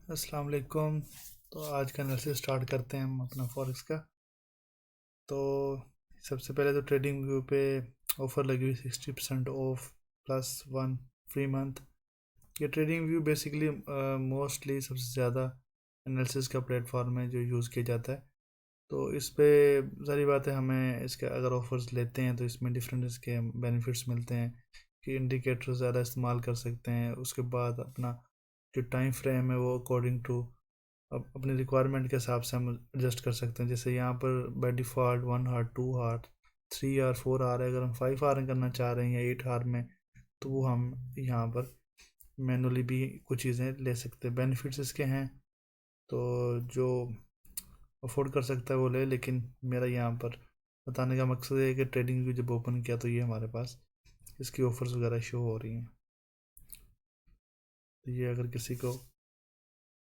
अस्सलाम वालेकुम। तो आज का एनालिसिस स्टार्ट करते हैं हम अपना फॉरेक्स का। तो सबसे पहले तो ट्रेडिंग व्यू पे ऑफ़र लगी हुई 60% ऑफ +1 फ्री मंथ। ये ट्रेडिंग व्यू बेसिकली मोस्टली सबसे ज़्यादा एनालिसिस का प्लेटफॉर्म है जो यूज़ किया जाता है। तो इस पे सारी बातें हमें इसके अगर ऑफ़र्स लेते हैं तो इसमें डिफरेंट इसके बेनिफिट्स मिलते हैं कि इंडिकेटर ज़्यादा इस्तेमाल कर सकते हैं। उसके बाद अपना जो टाइम फ्रेम है वो अकॉर्डिंग टू अब अपनी रिक्वायरमेंट के हिसाब से हम एडजस्ट कर सकते हैं। जैसे यहाँ पर by default 1 hour 2 hour 3 hour 4 hour है। अगर हम 5 आवर करना चाह रहे हैं या 8 आवर में तो वो हम यहाँ पर मैनुअली भी कुछ चीज़ें ले सकते हैं। बेनिफिट्स इसके हैं तो जो अफोर्ड कर सकता है वो ले, लेकिन मेरा यहाँ पर बताने का मकसद है कि ट्रेडिंग व्यू जब ओपन किया तो ये हमारे पास इसकी ऑफ़र्स वगैरह शो हो रही हैं। तो ये अगर किसी को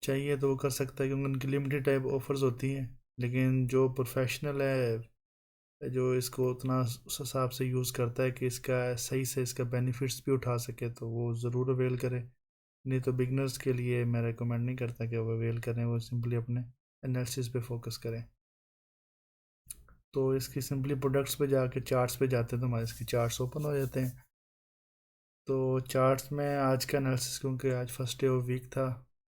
चाहिए तो वो कर सकता है क्योंकि उनकी लिमिटेड टाइप ऑफर्स होती हैं। लेकिन जो प्रोफेशनल है जो इसको उतना उस हिसाब से यूज़ करता है कि इसका सही से इसका बेनिफिट्स भी उठा सके तो वो ज़रूर अवेल करे। नहीं तो बिगनर्स के लिए मैं रेकमेंड नहीं करता कि वो अवेल करें, वो सिंपली अपने एनालिसिस पे फोकस करें। तो इसकी सिंपली प्रोडक्ट्स पे जाके चार्ट्स पे जाते हैं तो हमारे इसके चार्ट्स ओपन हो जाते हैं। तो चार्ट्स में आज का एनालिसिस क्योंकि आज फर्स्ट डे ऑफ वीक था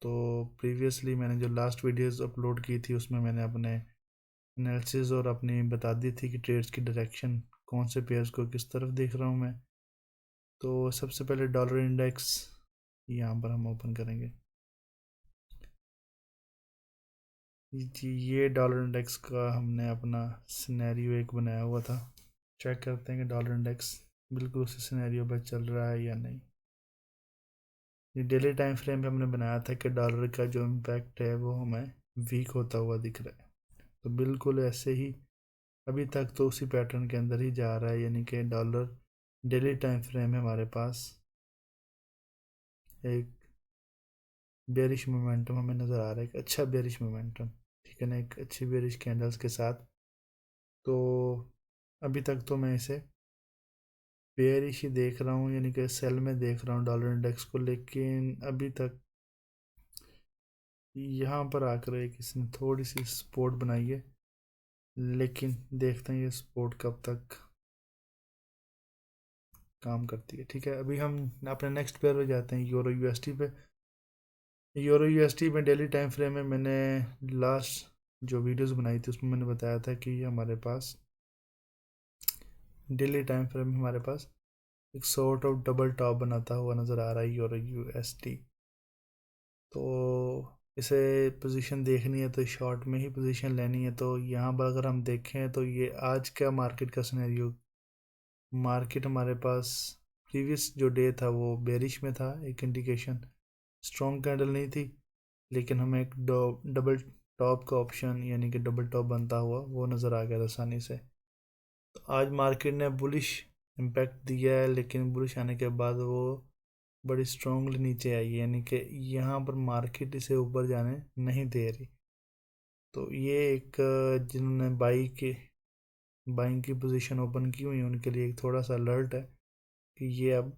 तो प्रीवियसली मैंने जो लास्ट वीडियोस अपलोड की थी उसमें मैंने अपने एनालिसिस और अपनी बता दी थी कि ट्रेड्स की डायरेक्शन कौन से पेयर्स को किस तरफ देख रहा हूँ मैं। तो सबसे पहले डॉलर इंडेक्स यहाँ पर हम ओपन करेंगे जी। ये डॉलर इंडेक्स का हमने अपना सिनेरियो एक बनाया हुआ था। चेक करते हैं कि डॉलर इंडेक्स बिल्कुल उसी सिनेरियो पर चल रहा है या नहीं। ये डेली टाइम फ्रेम पे हमने बनाया था कि डॉलर का जो इम्पैक्ट है वो हमें वीक होता हुआ दिख रहा है। तो बिल्कुल ऐसे ही अभी तक तो उसी पैटर्न के अंदर ही जा रहा है, यानी कि डॉलर डेली टाइम फ्रेम है हमारे पास एक बेरिश मोमेंटम हमें नज़र आ रहा है, एक अच्छा बेरिश मोमेंटम, ठीक है ना, एक अच्छी बेरिश कैंडल्स के साथ। तो अभी तक तो मैं इसे बेरिश ही देख रहा हूँ, यानी कि सेल में देख रहा हूँ डॉलर इंडेक्स को। लेकिन अभी तक यहाँ पर आकर एक इसने थोड़ी सी सपोर्ट बनाई है, लेकिन देखते हैं ये सपोर्ट कब तक काम करती है। ठीक है, अभी हम अपने नेक्स्ट पेयर पे जाते हैं, यूरो यूएसटी पे। यूरो यूएसटी में डेली टाइम फ्रेम में मैंने लास्ट जो वीडियोस बनाई थी उसमें मैंने बताया था कि ये हमारे पास डेली टाइम फ्रेम में हमारे पास एक सॉर्ट ऑफ डबल टॉप बनाता हुआ नज़र आ रहा है यूरो यूएसटी। तो इसे पोजीशन देखनी है तो शॉर्ट में ही पोजीशन लेनी है। तो यहाँ पर अगर हम देखें तो ये आज का मार्केट का सिनेरियो, मार्केट हमारे पास प्रीवियस जो डे था वो बेरिश में था, एक इंडिकेशन स्ट्रॉन्ग कैंडल नहीं थी, लेकिन हमें एक डबल टॉप का ऑप्शन यानी कि डबल टॉप बनता हुआ वो नज़र आ गया था आसानी से। तो आज मार्केट ने बुलिश इम्पैक्ट दिया है, लेकिन बुलिश आने के बाद वो बड़ी स्ट्रांगली नीचे आई है, यानी कि यहाँ पर मार्केट इसे ऊपर जाने नहीं दे रही। तो ये एक जिन्होंने बाइंग की पोजीशन ओपन की हुई है उनके लिए एक थोड़ा सा अलर्ट है कि ये अब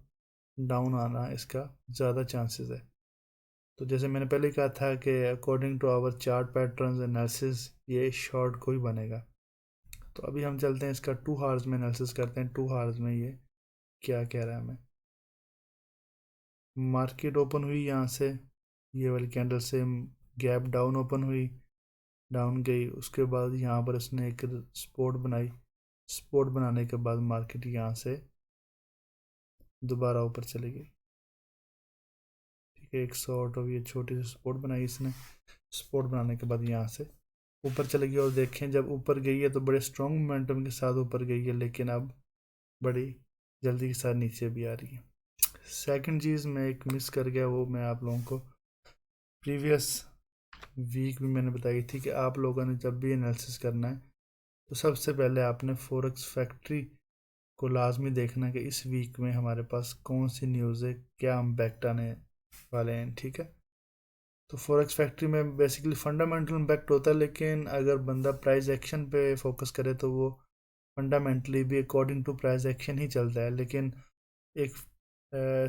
डाउन आना इसका ज़्यादा चांसेस है। तो जैसे मैंने पहले कहा था कि according to our chart patterns analysis ये शॉर्ट को ही बनेगा। तो अभी हम चलते हैं इसका 2 आवर्स में एनालिसिस करते हैं, 2 आवर्स में ये क्या कह रहा है हमें। मार्केट ओपन हुई यहाँ से, ये वाली कैंडल से गैप डाउन ओपन हुई, डाउन गई, उसके बाद यहाँ पर इसने एक सपोर्ट बनाई। सपोर्ट बनाने के बाद मार्केट यहाँ से दोबारा ऊपर चली गई। ठीक है, एक सॉर्ट ऑफ ये छोटी सी सपोर्ट बनाई इसने, सपोर्ट बनाने के बाद यहाँ से ऊपर चली गई। और देखें जब ऊपर गई है तो बड़े स्ट्रॉन्ग मोमेंटम के साथ ऊपर गई है, लेकिन अब बड़ी जल्दी के साथ नीचे भी आ रही है। सेकंड चीज़ मैं एक मिस कर गया, वो मैं आप लोगों को प्रीवियस वीक में मैंने बताई थी कि आप लोगों ने जब भी एनालिसिस करना है तो सबसे पहले आपने फॉरेक्स फैक्ट्री को लाजमी देखना कि इस वीक में हमारे पास कौन सी न्यूज़ है, क्या इम्पैक्ट आने वाले हैं। ठीक है, तो फॉरेक्स फैक्ट्री में बेसिकली फंडामेंटल इम्पैक्ट होता है, लेकिन अगर बंदा प्राइस एक्शन पे फोकस करे तो वो फंडामेंटली भी अकॉर्डिंग टू प्राइस एक्शन ही चलता है। लेकिन एक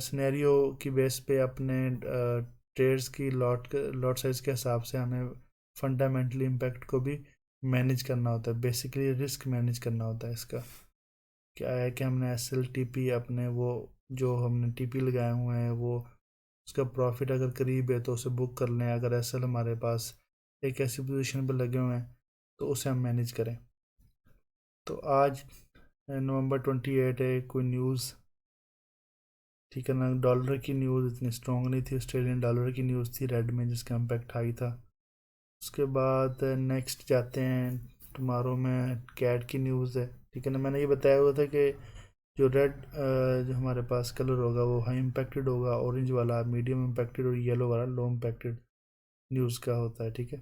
सिनेरियो की बेस पे अपने ट्रेड्स की लॉट साइज के हिसाब से हमें फंडामेंटली इम्पैक्ट को भी मैनेज करना होता है, बेसिकली रिस्क मैनेज करना होता है। इसका क्या है कि हमने एस एल टी पी अपने वो जो हमने टी पी लगाए हुए हैं वो उसका प्रॉफिट अगर करीब है तो उसे बुक कर लें, अगर एस एल हमारे पास एक ऐसी पोजीशन पर लगे हुए हैं तो उसे हम मैनेज करें। तो आज नवंबर 28 है, कोई न्यूज़, ठीक है ना, डॉलर की न्यूज़ इतनी स्ट्रॉन्ग नहीं थी, ऑस्ट्रेलियन डॉलर की न्यूज़ थी रेड में जिसका इम्पैक्ट हाई था। उसके बाद नेक्स्ट जाते हैं, टुमारो में कैट की न्यूज़ है, ठीक है ना। मैंने ये बताया हुआ था कि जो रेड जो हमारे पास कलर होगा वो हाई इम्पैक्टेड होगा, ऑरेंज वाला मीडियम इम्पैक्टेड और येलो वाला लो इम्पैक्टेड न्यूज़ का होता है, ठीक है।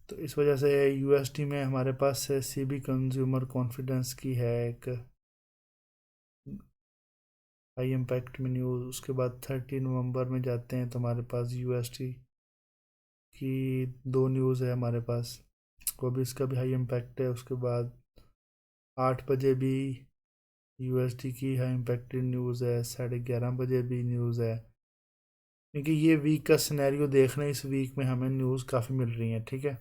तो इस वजह से यूएसडी में हमारे पास सी बी कंज्यूमर कॉन्फिडेंस की है एक हाई इम्पैक्ट में न्यूज़। उसके बाद 30 नवंबर में जाते हैं तो हमारे पास यूएसडी की दो न्यूज़ है हमारे पास, वो भी इसका भी हाई इम्पैक्ट है। उसके बाद 8 बजे भी यूएसडी की हाई इम्पैक्टेड न्यूज़ है, 11:30 बजे भी न्यूज़ है, क्योंकि ये वीक का सिनेरियो देख रहे हैं, इस वीक में हमें न्यूज़ काफ़ी मिल रही है, ठीक है।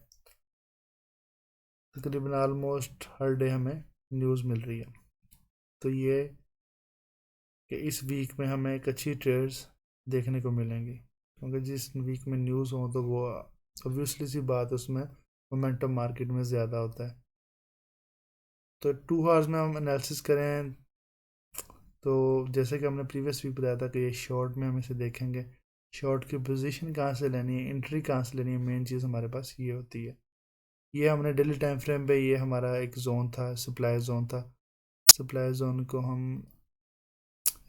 तकरीबन ऑलमोस्ट हर डे हमें न्यूज़ मिल रही है। तो ये कि इस वीक में हमें एक अच्छी ट्रेड्स देखने को मिलेंगी, क्योंकि जिस वीक में न्यूज़ हो तो वो ऑब्वियसली सी बात उसमें मोमेंटम मार्केट में ज़्यादा होता है। तो 2 आवर्स में हम एनालिसिस करें तो जैसे कि हमने प्रीवियस वीक बताया था कि ये शॉर्ट में हम इसे देखेंगे, शॉर्ट की पोजीशन कहाँ से लेनी है, एंट्री कहाँ से लेनी है, मेन चीज़ हमारे पास ये होती है। ये हमने डेली टाइम फ्रेम पे, ये हमारा एक जोन था, सप्लाई जोन था। सप्लाई जोन को हम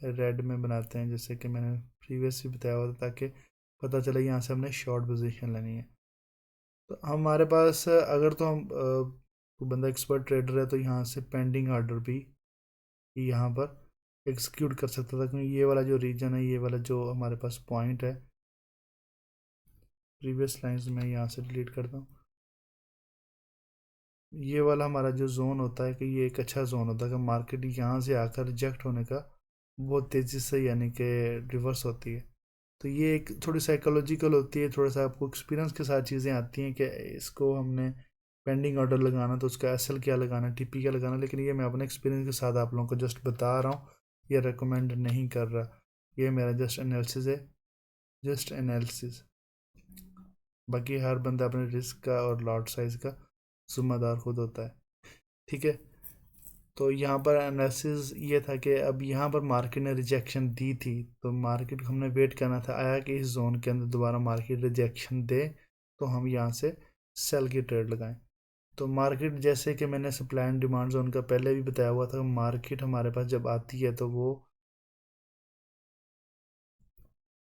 रेड में बनाते हैं, जैसे कि मैंने प्रीवियस भी बताया हुआ था, ताकि पता चले यहाँ से हमने शॉर्ट पोजीशन लेनी है। तो हमारे पास अगर तो हम कोई बंदा एक्सपर्ट ट्रेडर है तो यहाँ से पेंडिंग ऑर्डर भी यहाँ पर एग्जीक्यूट कर सकता था, क्योंकि ये वाला जो रीजन है, ये वाला जो हमारे पास पॉइंट है, प्रीवियस लाइंस में यहाँ से डिलीट करता हूँ, ये वाला हमारा जो जोन होता है कि ये एक अच्छा जोन होता है कि मार्केट यहाँ से आकर रिजेक्ट होने का बहुत तेज़ी से यानी कि रिवर्स होती है। तो ये एक थोड़ी साइकोलॉजिकल होती है, थोड़ा सा आपको एक्सपीरियंस के साथ चीज़ें आती हैं कि इसको हमने पेंडिंग ऑर्डर लगाना तो उसका एसएल क्या लगाना, टीपी क्या लगाना, लेकिन ये मैं अपने एक्सपीरियंस के साथ आप लोगों को जस्ट बता रहा हूँ, ये रिकमेंड नहीं कर रहा, ये मेरा जस्ट एनालिसिस है, जस्ट एनालिसिस। बाकी हर बंदा अपने रिस्क का और लॉट साइज का जिम्मेदार खुद होता है, ठीक है। तो यहाँ पर एनालिसिस ये था कि अब यहाँ पर मार्केट ने रिजेक्शन दी थी तो मार्केट को हमने वेट करना था, आया कि इस जोन के अंदर दोबारा मार्केट रिजेक्शन दे तो हम यहाँ से सेल की ट्रेड लगाएं। तो मार्केट जैसे कि मैंने सप्लाई एंड डिमांड जोन का पहले भी बताया हुआ था, मार्केट हमारे पास जब आती है तो वो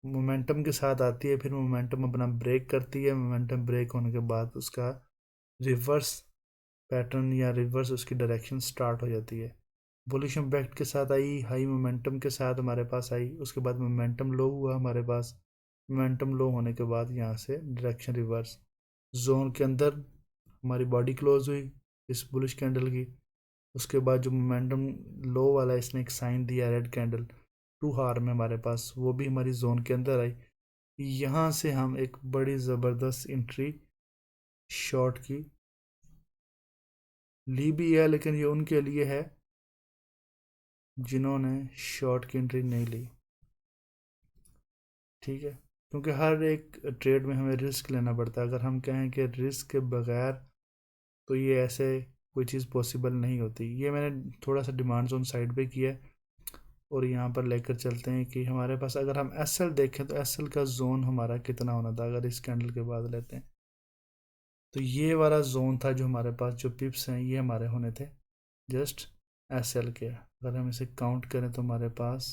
मोमेंटम के साथ आती है, फिर मोमेंटम अपना ब्रेक करती है, मोमेंटम ब्रेक होने के बाद उसका रिवर्स पैटर्न या रिवर्स उसकी डायरेक्शन स्टार्ट हो जाती है। बुलिश इम्पैक्ट के साथ आई, हाई मोमेंटम के साथ हमारे पास आई, उसके बाद मोमेंटम लो हुआ हमारे पास, मोमेंटम लो होने के बाद यहाँ से डायरेक्शन रिवर्स, जोन के अंदर हमारी बॉडी क्लोज हुई इस बुलिश कैंडल की। उसके बाद जो मोमेंटम लो वाला इसने एक साइन दिया रेड कैंडल 2 आवर में हमारे पास, वो भी हमारी जोन के अंदर आई। यहाँ से हम एक बड़ी ज़बरदस्त एंट्री शॉर्ट की ली भी है, लेकिन ये उनके लिए है जिन्होंने शॉर्ट की एंट्री नहीं ली, ठीक है। क्योंकि हर एक ट्रेड में हमें रिस्क लेना पड़ता है, अगर हम कहें कि रिस्क के बगैर तो ये ऐसे कोई चीज़ पॉसिबल नहीं होती। ये मैंने थोड़ा सा डिमांड जोन साइड पे किया है और यहाँ पर लेकर चलते हैं कि हमारे पास अगर हम एसएल देखें तो एसएल का जोन हमारा कितना होना था अगर इस कैंडल के बाद लेते हैं। तो ये वाला जोन था जो हमारे पास जो पिप्स हैं ये हमारे होने थे जस्ट एसएल के, अगर हम इसे काउंट करें तो हमारे पास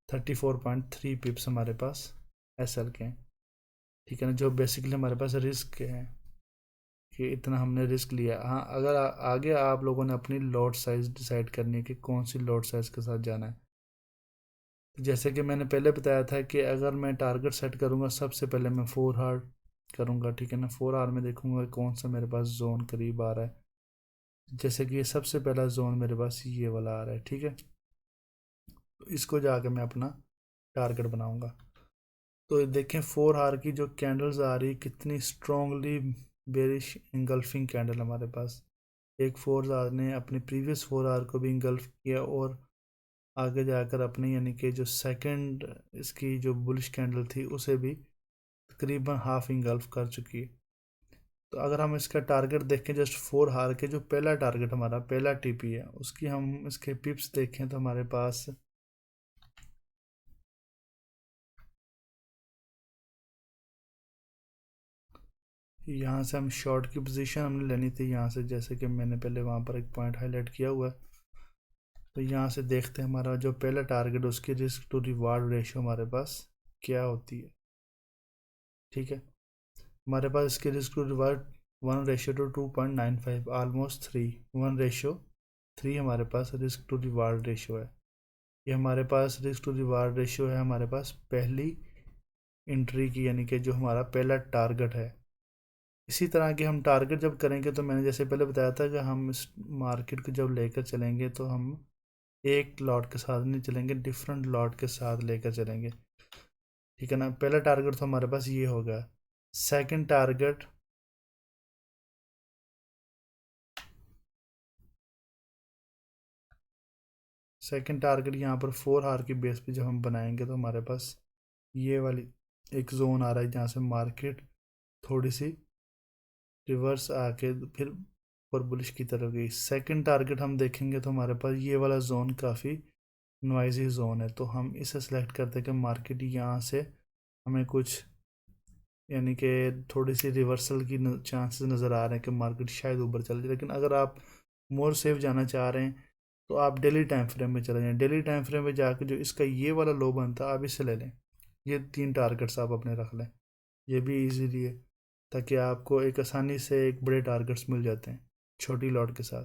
34.3 पिप्स हमारे पास एसएल के हैं, ठीक है ना, जो बेसिकली हमारे पास रिस्क के हैं कि इतना हमने रिस्क लिया। हाँ, अगर आगे आप लोगों ने अपनी लॉट साइज डिसाइड करनी है कि कौन सी लॉट साइज के साथ जाना है। तो जैसे कि मैंने पहले बताया था कि अगर मैं टारगेट सेट करूँगा सबसे पहले मैं 4 आवर करूँगा, ठीक है ना, 4 आवर में देखूँगा कौन सा मेरे पास जोन करीब आ रहा है। जैसे कि ये सबसे पहला जोन मेरे पास ये वाला आ रहा है, ठीक है, तो इसको जाके मैं अपना टारगेट बनाऊँगा। तो देखें 4 आवर की जो कैंडल्स आ रही कितनी स्ट्रॉन्गली बेरिश इंगल्फिंग कैंडल हमारे पास। एक 4 आवर ने अपनी प्रीवियस 4 आवर को भी इंगल्फ किया और आगे जाकर अपने यानी कि जो सेकंड इसकी जो बुलिश कैंडल थी उसे भी तकरीबन हाफ इंगल्फ कर चुकी है। तो अगर हम इसका टारगेट देखें जस्ट 4 आवर के, जो पहला टारगेट हमारा पहला टीपी है उसकी हम इसके पिप्स देखें तो हमारे पास यहाँ से हम शॉर्ट की पोजीशन हमने लेनी थी यहाँ से, जैसे कि मैंने पहले वहाँ पर एक पॉइंट हाईलाइट किया हुआ है। तो यहाँ से देखते हैं हमारा जो पहला टारगेट उसकी रिस्क टू रिवार्ड रेशियो हमारे पास क्या होती है। ठीक है, हमारे पास इसकी रिस्क टू रिवार्ड 1:2.95, ऑलमोस्ट 3, 1:3 हमारे पास रिस्क टू रिवार्ड रेशियो है। ये हमारे पास रिस्क टू रिवार्ड रेशियो है हमारे पास पहली एंट्री की, यानी कि जो हमारा पहला टारगेट है। इसी तरह के हम टारगेट जब करेंगे तो मैंने जैसे पहले बताया था कि हम इस मार्केट को जब लेकर चलेंगे तो हम एक लॉट के साथ नहीं चलेंगे, डिफरेंट लॉट के साथ लेकर चलेंगे। ठीक है ना, पहला टारगेट तो हमारे पास ये होगा। सेकंड टारगेट यहाँ पर 4 आवर की बेस पे जब हम बनाएंगे तो हमारे पास ये वाली एक जोन आ रहा है जहाँ से मार्केट थोड़ी सी रिवर्स आके फिर ऊपर बुलिश की तरफ गई। सेकंड टारगेट हम देखेंगे तो हमारे पास ये वाला जोन काफ़ी नॉइजी जोन है, तो हम इसे सेलेक्ट करते हैं कि मार्केट यहाँ से हमें कुछ यानी कि थोड़ी सी रिवर्सल की चांसेस नज़र आ रहे हैं कि मार्केट शायद ऊपर चल जाए। लेकिन अगर आप मोर सेफ जाना चाह रहे हैं तो आप डेली टाइम फ्रेम में चले जाएं। डेली टाइम फ्रेम में जाकर जो इसका ये वाला लो बनता है आप इससे ले लें। ये 3 टारगेट्स आप अपने रख लें, ये भी इजीली है, ताकि आपको एक आसानी से एक बड़े टारगेट्स मिल जाते हैं छोटी लॉट के साथ।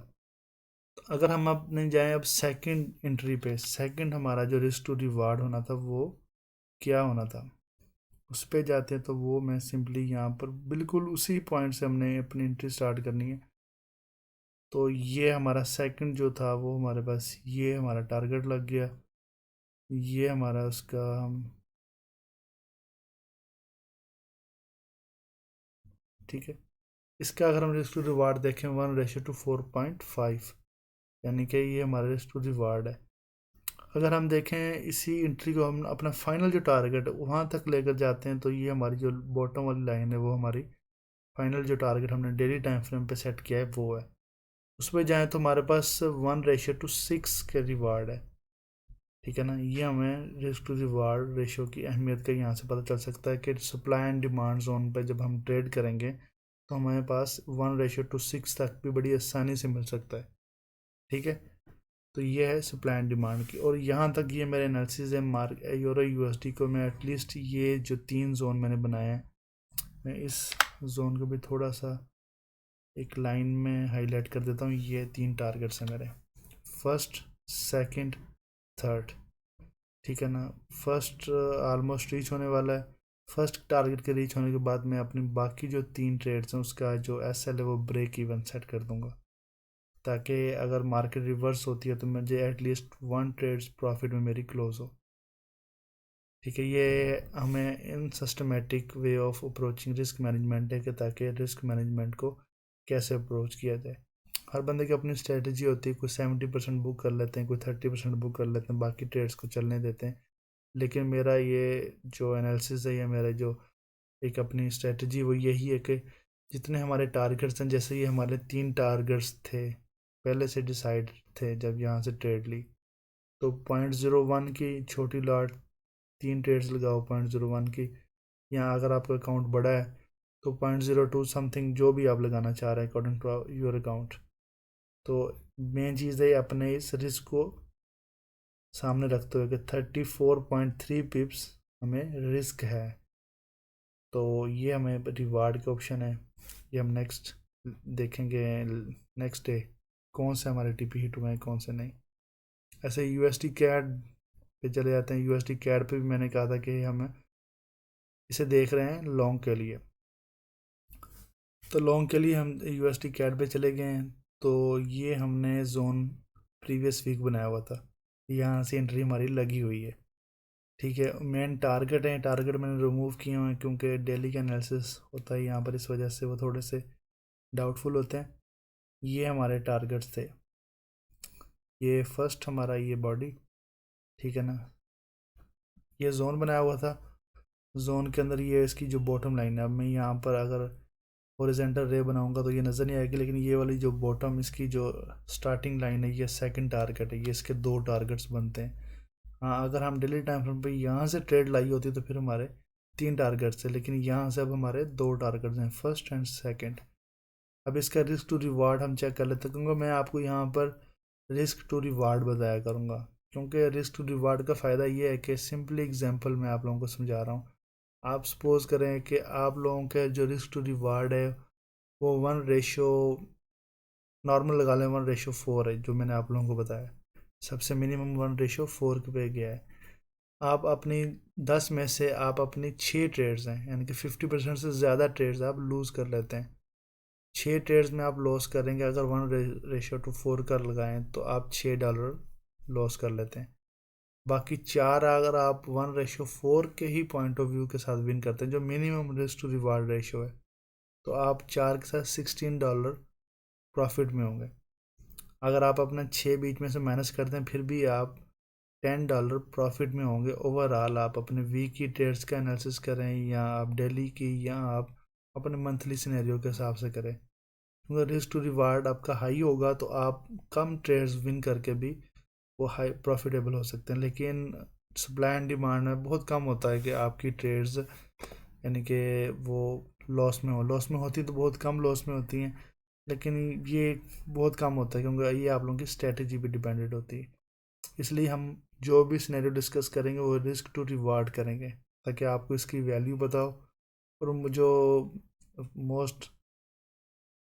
तो अगर हम अपने जाएं अब सेकंड एंट्री पे, सेकंड हमारा जो रिस्क टू रिवार्ड होना था वो क्या होना था उस पे जाते हैं। तो वो मैं सिंपली यहाँ पर बिल्कुल उसी पॉइंट से हमने अपनी एंट्री स्टार्ट करनी है। तो ये हमारा सेकंड जो था वो हमारे पास ये हमारा टारगेट लग गया। ये हमारा उसका हम ठीक है, इसका अगर हम रिस्क टू रिवार्ड देखें 1:4.5, यानी कि ये हमारा रिस्क टू रिवार्ड है। अगर हम देखें इसी एंट्री को हम अपना फाइनल जो टारगेट है वहाँ तक लेकर जाते हैं तो ये हमारी जो बॉटम वाली लाइन है वो हमारी फाइनल जो टारगेट हमने डेली टाइम फ्रेम पे सेट किया है वो है। उस पर जाएँ तो हमारे पास 1:6 के रिवार्ड है। ठीक है ना, ये हमें रिस्क टू रिवार्ड रेशियो की अहमियत का यहाँ से पता चल सकता है कि सप्लाई एंड डिमांड जोन पर जब हम ट्रेड करेंगे तो हमारे पास 1:6 तक भी बड़ी आसानी से मिल सकता है। ठीक है, तो ये है सप्लाई एंड डिमांड की। और यहाँ तक ये मेरे एनालिसिस है मार्क यूरो यूएसडी को मैं एटलीस्ट ये जो 3 जोन मैंने बनाए हैं मैं इस जोन को भी थोड़ा सा एक लाइन में हाईलाइट कर देता हूँ। ये 3 टारगेट्स हैं मेरे, फर्स्ट, सेकंड, थर्ड। ठीक है ना, फर्स्ट ऑलमोस्ट रीच होने वाला है। फर्स्ट टारगेट के रीच होने के बाद मैं अपनी बाकी जो 3 ट्रेड्स हैं उसका जो एसएल है वो ब्रेक इवन सेट कर दूंगा, ताकि अगर मार्केट रिवर्स होती है तो मुझे एटलीस्ट 1 ट्रेड्स प्रॉफिट में मेरी क्लोज हो। ठीक है, ये हमें इन systematic way of approaching risk management है कि ताकि रिस्क मैनेजमेंट को कैसे अप्रोच किया जाए। हर बंदे की अपनी स्ट्रेटजी होती है, कोई 70% बुक कर लेते हैं, कोई 30% बुक कर लेते हैं, बाकी ट्रेड्स को चलने देते हैं। लेकिन मेरा ये जो एनालिसिस है या मेरा जो एक अपनी स्ट्रेटजी वो यही है कि जितने हमारे टारगेट्स हैं, जैसे ये हमारे 3 टारगेट्स थे पहले से डिसाइड थे जब यहाँ से ट्रेड ली, तो 0.01 की छोटी लॉट 3 ट्रेड्स लगाओ 0.01 की। यहाँ अगर आपका अकाउंट बड़ा है तो 0.02 समथिंग जो भी आप लगाना चाह रहे हैं अकॉर्डिंग टू योर अकाउंट। तो मेन चीज़ है अपने इस रिस्क को सामने रखते हुए कि 34.3 पिप्स हमें रिस्क है। तो ये हमें रिवार्ड के ऑप्शन है, ये हम नेक्स्ट देखेंगे नेक्स्ट डे कौन से हमारे टीपी हिट हुए हैं कौन से नहीं। ऐसे यूएसडी कैड पे चले जाते हैं। यूएसडी कैड पे भी मैंने कहा था कि हम इसे देख रहे हैं लॉन्ग के लिए, तो लॉन्ग के लिए हम यूएसडी कैड पे चले गए हैं। तो ये हमने जोन प्रीवियस वीक बनाया हुआ था, यहाँ से एंट्री हमारी लगी हुई है। ठीक है, मेन टारगेट है, टारगेट मैंने रिमूव किए हुए हैं क्योंकि डेली का एनालिसिस होता है यहाँ पर, इस वजह से वो थोड़े से डाउटफुल होते हैं। ये हमारे टारगेट्स थे, ये फर्स्ट हमारा ये बॉडी, ठीक है ना, ये जोन बनाया हुआ था, जोन के अंदर ये इसकी जो बॉटम लाइन है, अब मैं यहाँ पर अगर हॉरिजॉन्टल रे बनाऊंगा तो ये नज़र नहीं आएगी, लेकिन ये वाली जो बॉटम इसकी जो स्टार्टिंग लाइन है, ये सेकंड टारगेट है, ये इसके दो टारगेट्स बनते हैं। हाँ, अगर हम डेली टाइम फ्रेम पे यहाँ से ट्रेड लाई होती तो फिर हमारे तीन टारगेट्स थे, लेकिन यहाँ से अब हमारे दो टारगेट्स हैं, फर्स्ट एंड सेकंड। अब इसका रिस्क टू रिवार्ड हम चेक कर लेते हैं, क्योंकि मैं आपको यहाँ पर रिस्क टू रिवार्ड बताया करूँगा, क्योंकि रिस्क टू रिवार्ड का फ़ायदा ये है कि सिंपली एग्जांपल मैं आप लोगों को समझा रहा हूँ। आप सपोज करें कि आप लोगों के जो रिस्क टू रिवार्ड है वो 1 रेशो, नॉर्मल लगा लें 1:4 है, जो मैंने आप लोगों को बताया, सबसे मिनिमम 1:4 पे गया है। आप अपनी 10 में से आप अपनी 6 ट्रेड्स हैं, यानी कि 50% से ज़्यादा ट्रेड्स आप लूज़ कर लेते हैं। 6 ट्रेड्स में आप लॉस करेंगे, अगर 1:4 का लगाएं तो आप $6 लॉस कर लेते हैं। बाकी 4 अगर आप 1:4 के ही पॉइंट ऑफ व्यू के साथ विन करते हैं, जो minimum risk to reward ratio है, तो आप 4 के साथ $16 प्रॉफिट में होंगे। अगर आप अपना 6 बीच में से माइनस करते हैं फिर भी आप $10 प्रॉफिट में होंगे ओवरऑल। आप अपने वीक की ट्रेड्स का एनालिसिस करें या आप डेली की या आप अपने मंथली सिनेरियो के हिसाब से करें, क्योंकि रिस्क टू रिवार्ड आपका हाई होगा तो आप कम ट्रेड्स विन करके भी वो हाई प्रॉफिटेबल हो सकते हैं। लेकिन सप्लाई एंड डिमांड में बहुत कम होता है कि आपकी ट्रेड्स यानी कि वो लॉस में हो, लॉस में होती तो बहुत कम लॉस में होती हैं, लेकिन ये बहुत कम होता है क्योंकि ये आप लोगों की स्ट्रेटजी पे डिपेंडेंट होती है। इसलिए हम जो भी सिनेरियो डिस्कस करेंगे वो रिस्क टू रिवार्ड करेंगे, ताकि आपको इसकी वैल्यू बताओ। और जो मोस्ट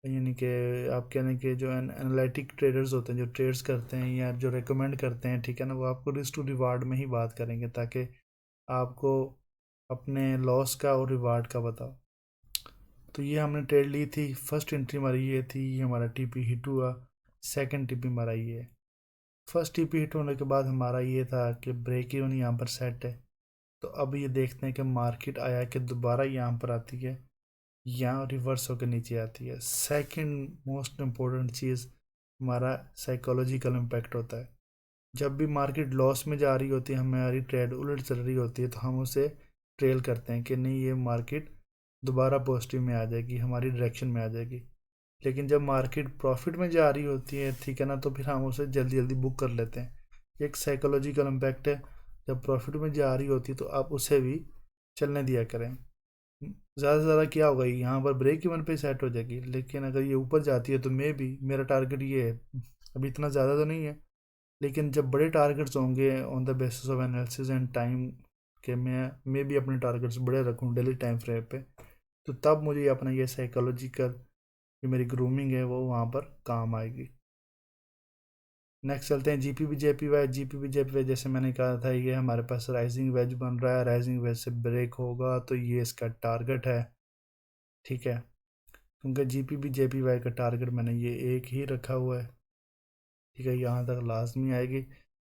यानी कि आप कहने के जो एनालिटिक ट्रेडर्स होते हैं, जो ट्रेड्स करते हैं या जो रेकमेंड करते हैं, ठीक है ना, वो आपको रिस्क टू रिवार्ड में ही बात करेंगे, ताकि आपको अपने लॉस का और रिवार्ड का बताओ। तो ये हमने ट्रेड ली थी, फर्स्ट एंट्री हमारी ये थी, ये हमारा टीपी हिट हुआ, सेकंड टीपी हमारा ये है। फर्स्ट टीपी हिट होने के बाद हमारा ये था कि ब्रेक इवन यहाँ पर सेट है। तो अब ये देखते हैं कि मार्केट आया कि दोबारा यहाँ पर आती है, यहाँ रिवर्स होकर नीचे आती है। सेकंड मोस्ट इम्पोर्टेंट चीज़ हमारा साइकोलॉजिकल इम्पैक्ट होता है। जब भी मार्केट लॉस में जा रही होती है, हमारी ट्रेड उलट चल रही होती है, तो हम उसे ट्रेल करते हैं कि नहीं, ये मार्केट दोबारा पॉजिटिव में आ जाएगी, हमारी डायरेक्शन में आ जाएगी। लेकिन जब मार्केट प्रॉफिट में जा रही होती है, ठीक है ना, तो फिर हम उसे जल्दी जल्दी बुक कर लेते हैं। एक साइकोलॉजिकल इम्पैक्ट है, जब प्रॉफिट में जा रही होती है तो आप उसे भी चलने दिया करें। ज़्यादा से ज़्यादा क्या होगा, यहाँ पर ब्रेक इवन पे सेट हो जाएगी, लेकिन अगर ये ऊपर जाती है तो मेरा टारगेट ये है, अभी इतना ज़्यादा तो नहीं है, लेकिन जब बड़े टारगेट्स होंगे on the basis of analysis and time के मैं भी अपने टारगेट्स बड़े रखूँ डेली टाइम फ्रेम पे, तो तब मुझे अपना ये साइकोलॉजिकल जो मेरी ग्रूमिंग है वो वहाँ पर काम आएगी। नेक्स्ट चलते हैं जीपीपी जेपीवाई। जीपीपी जेपीवाई जैसे मैंने कहा था, ये हमारे पास राइजिंग वेज बन रहा है, राइजिंग वेज से ब्रेक होगा तो ये इसका टारगेट है, ठीक है, क्योंकि जीपीपी जेपीवाई का टारगेट मैंने ये एक ही रखा हुआ है, ठीक है, यहाँ तक लाजमी आएगी।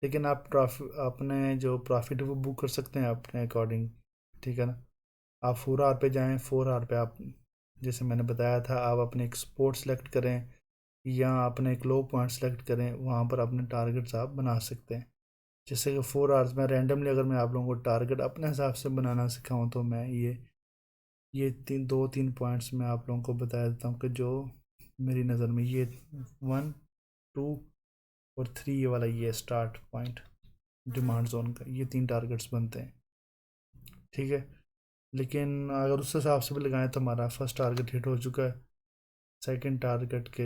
लेकिन आप अपने जो प्रॉफिट है वो बुक कर सकते हैं अपने अकॉर्डिंग, ठीक है ना। आप 4 आवर पे जाएं, 4 आवर पे आप जैसे मैंने बताया था, आप अपने एक स्पोर्ट सेलेक्ट करें या अपने एक लो पॉइंट सेलेक्ट करें, वहाँ पर अपने टारगेट्स आप बना सकते हैं। जैसे कि 4 आवर्स में रैंडमली अगर मैं आप लोगों को टारगेट अपने हिसाब से बनाना सिखाऊं तो मैं ये 2-3 पॉइंट्स में आप लोगों को बता देता हूँ कि जो मेरी नज़र में ये 1, 2 और 3 ये वाला ये स्टार्ट पॉइंट डिमांड जोन का, ये 3 टारगेट्स बनते हैं, ठीक है। लेकिन अगर उस हिसाब से भी लगाएं तो हमारा फर्स्ट टारगेट हिट हो चुका है, सेकंड टारगेट के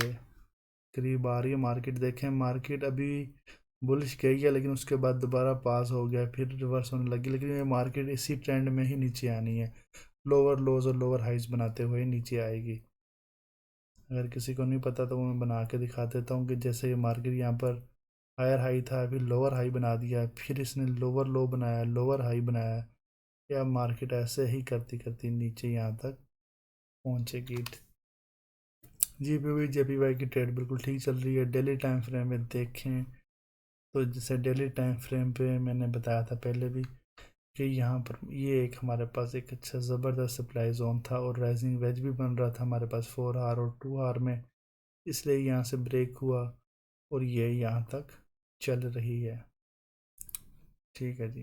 करीब आ रही है मार्केट। देखें मार्केट अभी बुलिश गई है, लेकिन उसके बाद दोबारा पास हो गया, फिर रिवर्स होने लगी, लेकिन ये मार्केट इसी ट्रेंड में ही नीचे आनी है, लोअर लोज और लोअर हाइज बनाते हुए नीचे आएगी। अगर किसी को नहीं पता तो मैं बना के दिखा देता हूँ कि जैसे ये मार्केट यहाँ पर हायर हाई था, अभी लोअर हाई बना दिया, फिर इसने लोअर लो बनाया, लोअर हाई बनाया, या मार्केट ऐसे ही करती करती नीचे यहाँ तक पहुँचेगी। जेपीवाई की ट्रेड बिल्कुल ठीक चल रही है। डेली टाइम फ्रेम में देखें तो जैसे डेली टाइम फ्रेम पे मैंने बताया था पहले भी कि यहाँ पर ये एक हमारे पास एक अच्छा ज़बरदस्त सप्लाई जोन था और राइजिंग वेज भी बन रहा था हमारे पास 4 आवर और 2 आवर में, इसलिए यहाँ से ब्रेक हुआ और ये यहाँ तक चल रही है। ठीक है जी,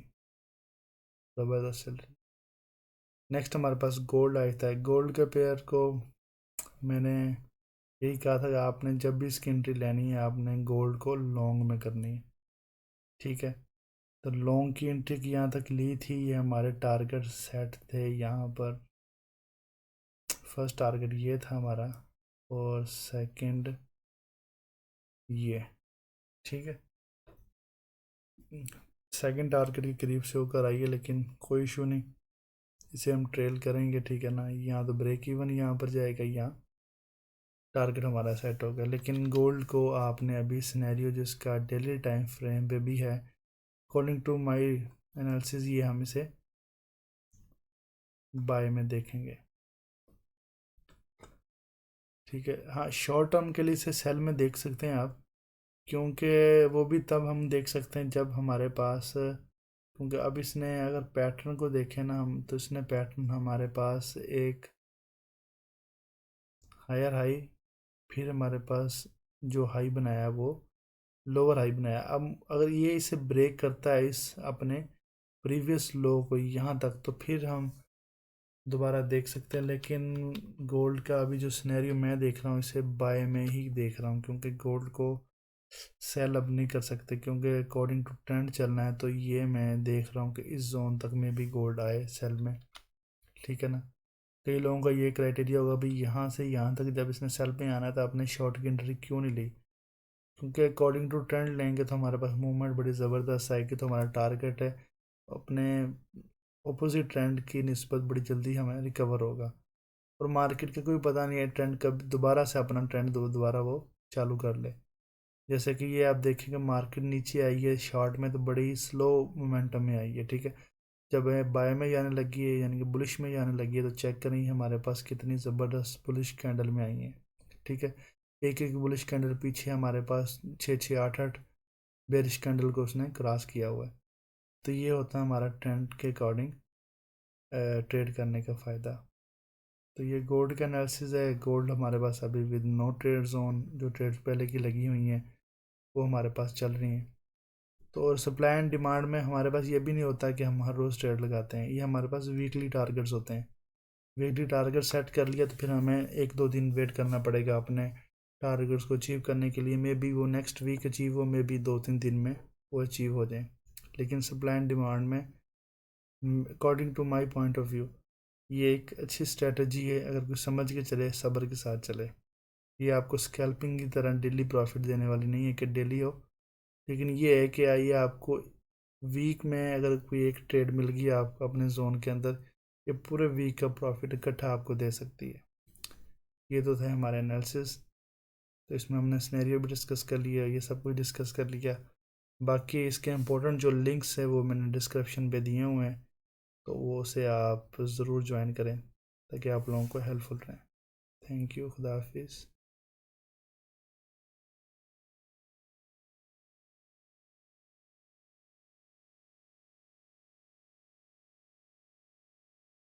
ज़बरदस्त चल रही है। नेक्स्ट हमारे पास गोल्ड आया था। गोल्ड के पेयर को मैंने यही कहा था कि आपने जब भी इसकी एंट्री लेनी है आपने गोल्ड को लॉन्ग में करनी है। ठीक है, तो लॉन्ग की एंट्री की यहाँ तक ली थी, ये हमारे टारगेट सेट थे यहाँ पर। फर्स्ट टारगेट ये था हमारा और सेकंड ये। ठीक है, सेकंड टारगेट के करीब से होकर आई है लेकिन कोई इशू नहीं, इसे हम ट्रेल करेंगे। ठीक है ना, यहाँ तो ब्रेक इवन यहाँ पर जाएगा, यहाँ टारगेट हमारा सेट हो गया। लेकिन गोल्ड को आपने अभी सिनेरियो जिसका डेली टाइम फ्रेम पे भी है, अकॉर्डिंग टू माय एनालिसिस, ये हम इसे बाय में देखेंगे। ठीक है, हाँ शॉर्ट टर्म के लिए इसे सेल में देख सकते हैं आप, क्योंकि वो भी तब हम देख सकते हैं जब हमारे पास, क्योंकि अब इसने अगर पैटर्न को देखें ना हम, तो इसने पैटर्न हमारे पास एक हायर हाई, फिर हमारे पास जो हाई बनाया वो लोअर हाई बनाया। अब अगर ये इसे ब्रेक करता है इस अपने प्रीवियस लो को यहाँ तक, तो फिर हम दोबारा देख सकते हैं। लेकिन गोल्ड का अभी जो सिनेरियो मैं देख रहा हूँ, इसे बाय में ही देख रहा हूँ, क्योंकि गोल्ड को सेल अब नहीं कर सकते, क्योंकि अकॉर्डिंग टू ट्रेंड चलना है। तो ये मैं देख रहा हूँ कि इस जोन तक में भी गोल्ड आए सेल में। ठीक है ना, कई लोगों का ये क्राइटेरिया होगा भाई यहाँ से यहाँ तक जब इसने सेल पे आना है तो आपने शॉर्ट की एंट्री क्यों नहीं ली, क्योंकि अकॉर्डिंग टू ट्रेंड लेंगे तो हमारे पास मूवमेंट बड़ी ज़बरदस्त आएगी। तो हमारा टारगेट है अपने अपोजिट ट्रेंड की निस्बत बड़ी जल्दी हमें रिकवर होगा, और मार्केट का कोई पता नहीं है ट्रेंड कब दोबारा से अपना ट्रेंड दोबारा वो चालू कर ले। जैसे कि ये आप देखेंगे मार्केट नीचे आई है शॉर्ट में तो बड़ी स्लो मोमेंटम में आई है। ठीक है, जब बाय में जाने लगी है यानी कि बुलिश में जाने लगी है, तो चेक करें हमारे पास कितनी ज़बरदस्त बुलिश कैंडल में आई है। ठीक है, एक एक बुलिश कैंडल पीछे हमारे पास 6 6 8 8 बेरिश कैंडल को उसने क्रॉस किया हुआ है। तो ये होता है हमारा ट्रेंड के अकॉर्डिंग ट्रेड करने का फ़ायदा। तो ये गोल्ड का एनालिसिस है। गोल्ड हमारे पास अभी विद नो ट्रेड जोन, जो ट्रेड पहले की लगी हुई हैं वो हमारे पास चल रही हैं। तो और सप्लाई एंड डिमांड में हमारे पास ये भी नहीं होता कि हम हर रोज़ ट्रेड लगाते हैं, ये हमारे पास वीकली टारगेट्स होते हैं। वीकली टारगेट सेट कर लिया तो फिर हमें 1 2 दिन वेट करना पड़ेगा अपने टारगेट्स को अचीव करने के लिए। मे बी वो नेक्स्ट वीक अचीव हो, मे बी 2 3 दिन में वो अचीव हो जाए। लेकिन सप्लाई एंड डिमांड में according to my point of view ये एक अच्छी स्ट्रेटजी है, अगर कोई समझ के चले, सब्र के साथ चले। ये आपको स्कैल्पिंग की तरह डेली प्रॉफिट देने वाली नहीं है कि डेली हो, लेकिन ये है कि आइए आपको वीक में अगर कोई एक ट्रेड मिल गई आपको अपने जोन के अंदर, ये पूरे वीक का प्रॉफिट इकट्ठा आपको दे सकती है। ये तो थे हमारे एनालिसिस। तो इसमें हमने स्नैरियो भी डिस्कस कर लिया, ये सब कुछ डिस्कस कर लिया। बाकी इसके इंपॉर्टेंट जो लिंक्स है वो मैंने डिस्क्रिप्शन पे दिए हुए हैं, तो वो से आप ज़रूर ज्वाइन करें ताकि आप लोगों को हेल्पफुल रहें। थैंक यू, खुदा हाफिज़।